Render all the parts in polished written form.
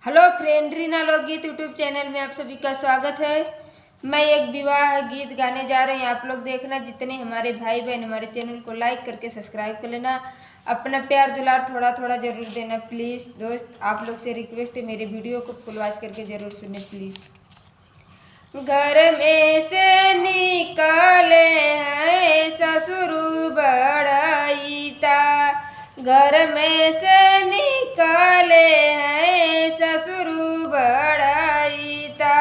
Hello friend, Reena लोकगीत YouTube channel में आप सभी का स्वागत है। मैं एक विवाह गीत गाने जा रही हूँ। आप लोग देखना, जितने हमारे भाई बहन हमारे चैनल को लाइक करके सब्सक्राइब कर लेना। अपना प्यार दुलार थोड़ा थोड़ा जरूर देना प्लीज़। दोस्त, आप लोग से रिक्वेस्ट है, मेरे वीडियो को फुल वॉच करके जरूर सुने प्लीज़। घर में से निकाले हैं ससुर बड़ाईता, घर में से निकाले हैं ससुर बड़ाईता।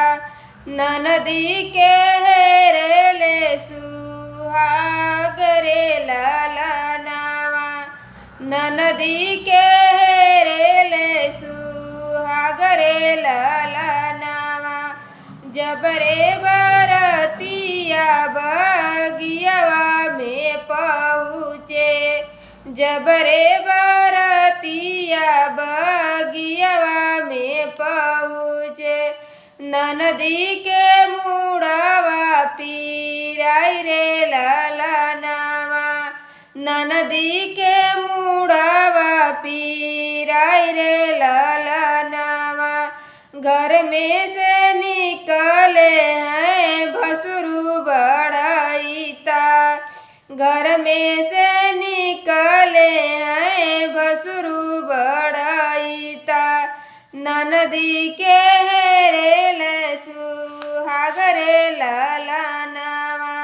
ननदी के हेरेले सुहाग रे लाला नावा, ननदी के हेरेले सुहाग रे लाला नावा। जबरे बरतिया बगियावा में पहुँचे, जबरे बरतिया बगियावा में पहुँचे। ननदी के मुड़ावा पीराई रे लाला नावा, ननदी के मुड़ावा पीराई रे लाला नावा। घर में से निकले हैं भसुरु बड़ाईता, घर में से निकले हैं भसुरु बड़ाईता। ननदी के हेरेले सुहाग रे लाला नावा,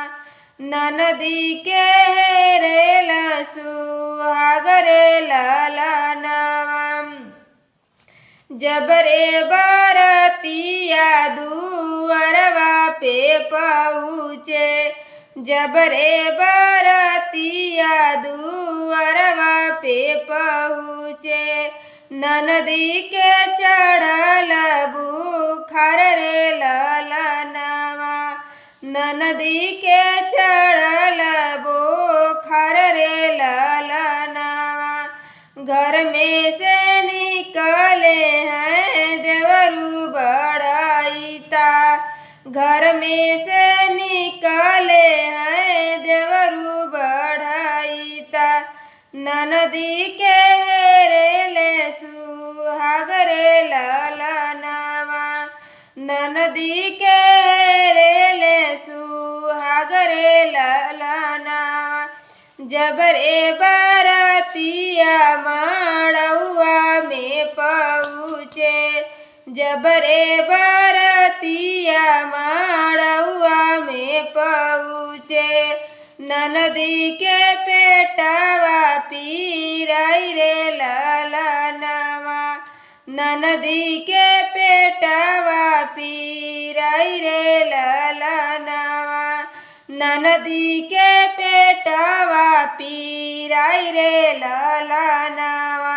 ननदी के हेरेले सुहाग रे लाला नावा। जबरे बरतिया दुअरवा पे पहुँचे, जबरे बरतिया दुअरवा पे पहुँचे। ननदी के चढ़ल बुखार रे लाला नावा, ननदी के चढ़ल बुखार रे लाला नावा। घर में से निकले हैं देवरू बड़ाईता, घर में से निकले हैं देवरू बड़ाईता। ननदी के हेरेले सुहाग रे लाला नावा, ननदी के हेरेले सुहाग रे लाला नावा। जबरे बरतिया मड़उआ में पहुँचे, जबरे बरतिया मड़उआ में पहुँचे। ननदी के पेटवा पीराई रे लाला नावा, ननदी के पेटवा पीराई रे लाला नावा। ननदी के पेटवा पीराई रे लाला नावा।